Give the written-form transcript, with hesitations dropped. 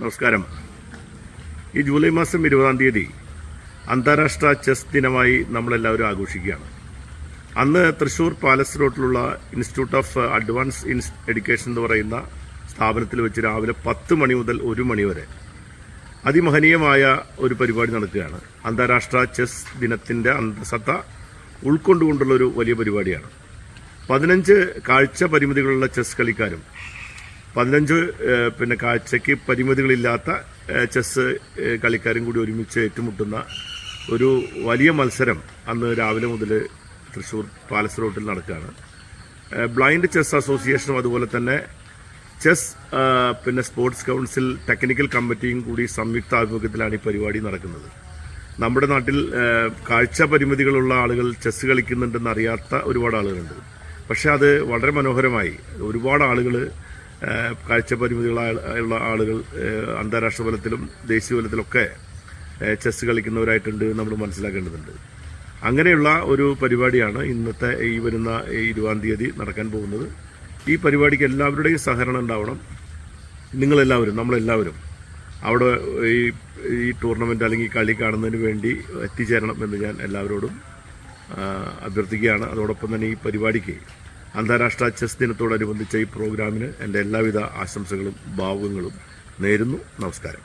നമസ്കാരം. ഈ ജൂലൈ മാസം 20-ാം തീയതി അന്താരാഷ്ട്ര ചെസ് ദിനമായി നമ്മളെല്ലാവരും ആഘോഷിക്കുകയാണ്. അന്ന് തൃശ്ശൂർ പാലസ് റോഡിലുള്ള ഇൻസ്റ്റിറ്റ്യൂട്ട് ഓഫ് അഡ്വാൻസ് എഡ്യൂക്കേഷൻ എന്ന് പറയുന്ന സ്ഥാപനത്തിൽ വെച്ച് രാവിലെ 10 മണി മുതൽ 1 മണി വരെ അതിമഹനീയമായ ഒരു പരിപാടി നടക്കുകയാണ്. അന്താരാഷ്ട്ര ചെസ് ദിനത്തിൻ്റെ അന്തസത്ത ഉൾക്കൊണ്ടുകൊണ്ടുള്ളൊരു വലിയ പരിപാടിയാണ്. 15 കാഴ്ച പരിമിതികളുള്ള ചെസ് കളിക്കാരും 15 കാഴ്ചയ്ക്ക് പരിമിതികളില്ലാത്ത ചെസ് കളിക്കാരും കൂടി ഒരുമിച്ച് ഏറ്റുമുട്ടുന്ന ഒരു വലിയ മത്സരം അന്ന് രാവിലെ മുതൽ തൃശ്ശൂർ പാലസ് റോഡിൽ നടക്കുകയാണ്. ബ്ലൈൻഡ് ചെസ് അസോസിയേഷനും അതുപോലെ തന്നെ ചെസ് സ്പോർട്സ് കൗൺസിൽ ടെക്നിക്കൽ കമ്മിറ്റിയും കൂടി സംയുക്ത ആഭിമുഖ്യത്തിലാണ് ഈ പരിപാടി നടക്കുന്നത്. നമ്മുടെ നാട്ടിൽ കാഴ്ച പരിമിതികളുള്ള ആളുകൾ ചെസ് കളിക്കുന്നുണ്ടെന്ന് അറിയാത്ത ഒരുപാട് ആളുകളുണ്ട്. പക്ഷേ അത് വളരെ മനോഹരമായി ഒരുപാട് ആളുകൾ കാഴ്ച പരിമിതികളുള്ള ആളുകൾ അന്താരാഷ്ട്ര തലത്തിലും ദേശീയ തലത്തിലൊക്കെ ചെസ് കളിക്കുന്നവരായിട്ടുണ്ട് നമ്മൾ മനസ്സിലാക്കേണ്ടതുണ്ട്. അങ്ങനെയുള്ള ഒരു പരിപാടിയാണ് ഇന്നത്തെ ഈ വരുന്ന 20-ാം തീയതി നടക്കാൻ പോകുന്നത്. ഈ പരിപാടിക്ക് എല്ലാവരുടെയും സഹകരണം ഉണ്ടാവണം. നിങ്ങളെല്ലാവരും നമ്മളെല്ലാവരും അവിടെ ഈ ടൂർണമെൻറ്റ് അല്ലെങ്കിൽ കളി കാണുന്നതിന് വേണ്ടി എത്തിച്ചേരണം എന്ന് ഞാൻ എല്ലാവരോടും അഭ്യർത്ഥിക്കുകയാണ്. അതോടൊപ്പം തന്നെ ഈ പരിപാടിക്ക് അന്താരാഷ്ട്ര ചെസ് ദിനത്തോടനുബന്ധിച്ച ഈ പ്രോഗ്രാമിന് എൻ്റെ എല്ലാവിധ ആശംസകളും ഭാവുകങ്ങളും നേരുന്നു. നമസ്കാരം.